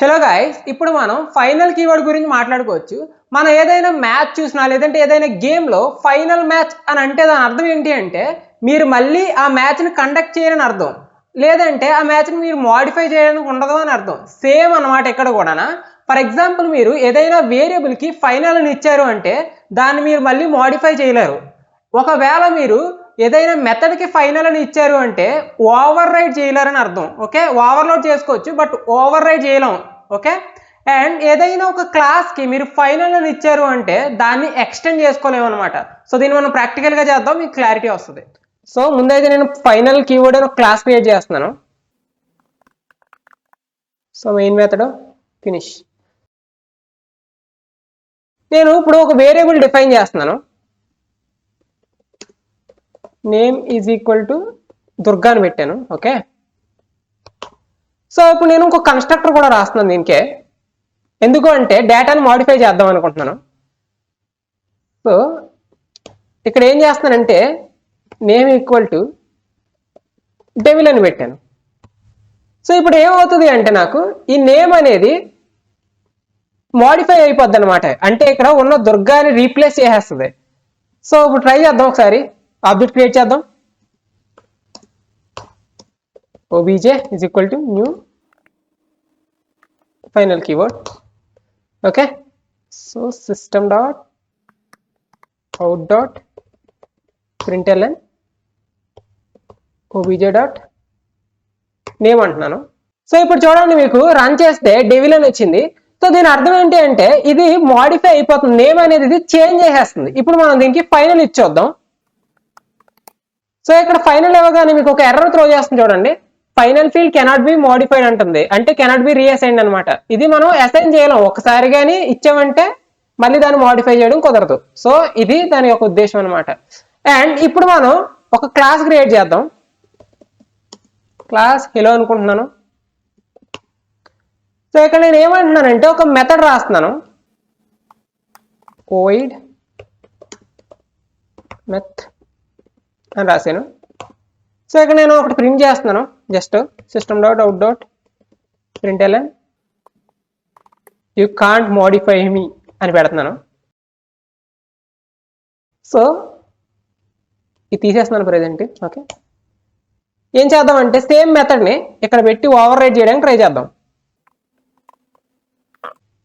Hello guys, ఇప్పుడు మనం final keyword గురించి మాట్లాడుకోవచ్చు. మనం ఏదైనా మ్యాచ్ చూసినా లేదంటే ఏదైనా గేమ్లో ఫైనల్ మ్యాచ్ అని అంటే దాని అర్థం ఏంటి అంటే మీరు మళ్ళీ ఆ మ్యాచ్ని కండక్ట్ చేయాలని అర్థం, లేదంటే ఆ మ్యాచ్ని మీరు మోడిఫై చేయడానికి ఉండదు అని అర్థం. సేమ్ అన్నమాట ఇక్కడ కూడా. ఫర్ ఎగ్జాంపుల్, మీరు ఏదైనా వేరియబుల్కి ఫైనల్ అని ఇచ్చారు అంటే దాన్ని మీరు మళ్ళీ మోడిఫై చేయలేరు. ఒకవేళ మీరు ఏదైనా మెథడ్కి ఫైనల్ అని ఇచ్చారు అంటే ఓవర్ రైడ్ చేయలేరని అర్థం. ఓకే, ఓవర్లోడ్ చేసుకోవచ్చు బట్ ఓవర్ రైడ్ చేయలేం. ఓకే, అండ్ ఏదైనా ఒక క్లాస్కి మీరు ఫైనల్ అని ఇచ్చారు అంటే దాన్ని ఎక్స్టెండ్ చేసుకోలేము అనమాట. సో దీన్ని మనం ప్రాక్టికల్గా చేద్దాం, మీకు క్లారిటీ వస్తుంది. సో ముందైతే నేను ఫైనల్ కీవర్డ్ అని ఒక క్లాస్ క్రియేట్ చేస్తున్నాను. So main method finish. నేను ఇప్పుడు ఒక వేరియబుల్ డిఫైన్ చేస్తున్నాను. Name is equal to Durga అని పెట్టాను. ఓకే, సో ఇప్పుడు నేను ఇంకొక కన్స్ట్రక్టర్ కూడా రాస్తున్నాను దీనికే. ఎందుకు అంటే డేటాను మాడిఫై చేద్దాం అనుకుంటున్నాను. సో ఇక్కడ ఏం చేస్తున్నానంటే నేమ్ ఈక్వల్ టు డెవిల్ అని పెట్టాను. సో ఇప్పుడు ఏమవుతుంది అంటే నాకు ఈ నేమ్ అనేది మాడిఫై అయిపోద్ది అనమాట. అంటే ఇక్కడ ఉన్న దుర్గాని రీప్లేస్ చేసేస్తుంది. సో ఇప్పుడు ట్రై చేద్దాం, ఒకసారి ఆబ్జెక్ట్ క్రియేట్ చేద్దాం. obj is equal to new final keyword. Okay, so system dot out dot println obj dot name అంటున్నాను. సో ఇప్పుడు చూడండి, మీకు రన్ చేస్తే డెవిల్ అని వచ్చింది. సో దీని అర్థం ఏంటి అంటే ఇది మాడిఫై అయిపోతుంది, నేమ్ అనేది ఇది చేంజ్ చేసేస్తుంది. ఇప్పుడు మనం దీనికి ఫైనల్ ఇచ్చొద్దాం. సో ఇక్కడ ఫైనల్ ఇవ్వగానే మీకు ఒక ఎర్రర్ త్రో చేస్తుంది చూడండి. Final field cannot be modified అంటుంది, అంటే కెనాట్ బి రీఅసైన్డ్ అనమాట. ఇది మనం అసైన్ చేయలేం, ఒకసారి కానీ ఇచ్చామంటే మళ్ళీ దాన్ని మోడిఫై చేయడం కుదరదు. సో ఇది దాని యొక్క ఉద్దేశం అనమాట. అండ్ ఇప్పుడు మనం ఒక క్లాస్ క్రియేట్ చేద్దాం. క్లాస్ హెలో అనుకుంటున్నాను. సో ఇక్కడ నేను ఏమంటున్నానంటే ఒక మెథడ్ రాస్తున్నాను, void మెథ్ అని రాశాను. సో ఇక్కడ నేను ఒకటి ప్రింట్ చేస్తున్నాను, just system dot out dot println you can't modify me అని పెడుతున్నాను. సో ఇది తీసేస్తున్నాను ప్రెజెంట్. ఓకే, ఏం చేద్దామంటే సేమ్ మెథడ్ని ఇక్కడ పెట్టి ఓవర్ రైడ్ చేయడానికి ట్రై చేద్దాం.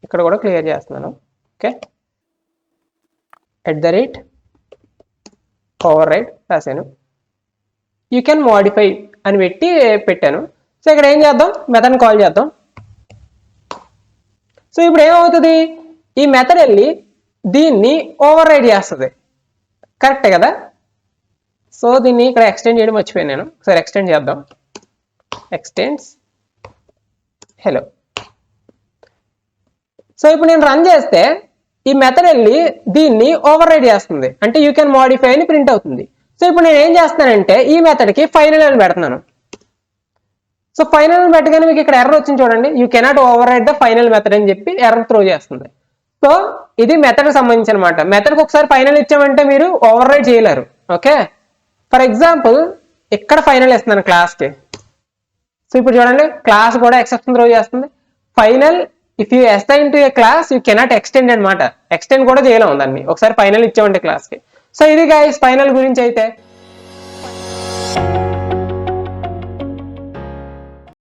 ఇక్కడ కూడా క్లియర్ చేస్తున్నాను. ఓకే, ఓవర్ రైడ్ రాశాను, యూ కెన్ మోడిఫై అని పెట్టాను. సో ఇక్కడ ఏం చేద్దాం, మెథడ్ని కాల్ చేద్దాం. సో ఇప్పుడు ఏమవుతుంది, ఈ మెథడ్ వెళ్ళి దీన్ని ఓవర్ రైడ్ చేస్తుంది. కరెక్టే కదా. సో దీన్ని ఇక్కడ ఎక్స్టెండ్ చేయడం మర్చిపోయాను నేను, ఒకసారి ఎక్స్టెండ్ చేద్దాం. Extends hello. సో ఇప్పుడు నేను రన్ చేస్తే ఈ మెథడ్ వెళ్ళి దీన్ని ఓవర్ రైడ్ చేస్తుంది, అంటే యూ కెన్ మోడిఫై అని ప్రింట్ అవుతుంది. సో ఇప్పుడు నేను ఏం చేస్తానంటే ఈ మెథడ్కి ఫైనల్ అని పెడుతున్నాను. సో ఫైనల్ అని పెట్టగానే మీకు ఇక్కడ ఎర్రర్ వచ్చింది చూడండి, you cannot override the final method అని చెప్పి ఎర్రర్ త్రో చేస్తుంది. సో ఇది మెథడ్కి సంబంధించి అనమాట. మెథడ్కి ఒకసారి ఫైనల్ ఇచ్చామంటే మీరు ఓవర్ రైడ్ చేయలేరు. ఓకే, ఫర్ ఎగ్జాంపుల్ ఇక్కడ ఫైనల్ ఇస్తున్నాను క్లాస్కి. సో ఇప్పుడు చూడండి, క్లాస్ కూడా ఎక్సెప్షన్ త్రో చేస్తుంది. Final if you assign to A class you cannot extend అనమాట. ఎక్స్టెండ్ కూడా చేయలేము దాన్ని, ఒకసారి ఫైనల్ ఇచ్చామంటే క్లాస్కి. సో ఇది గైస్ ఫైనల్ గురించి అయితే.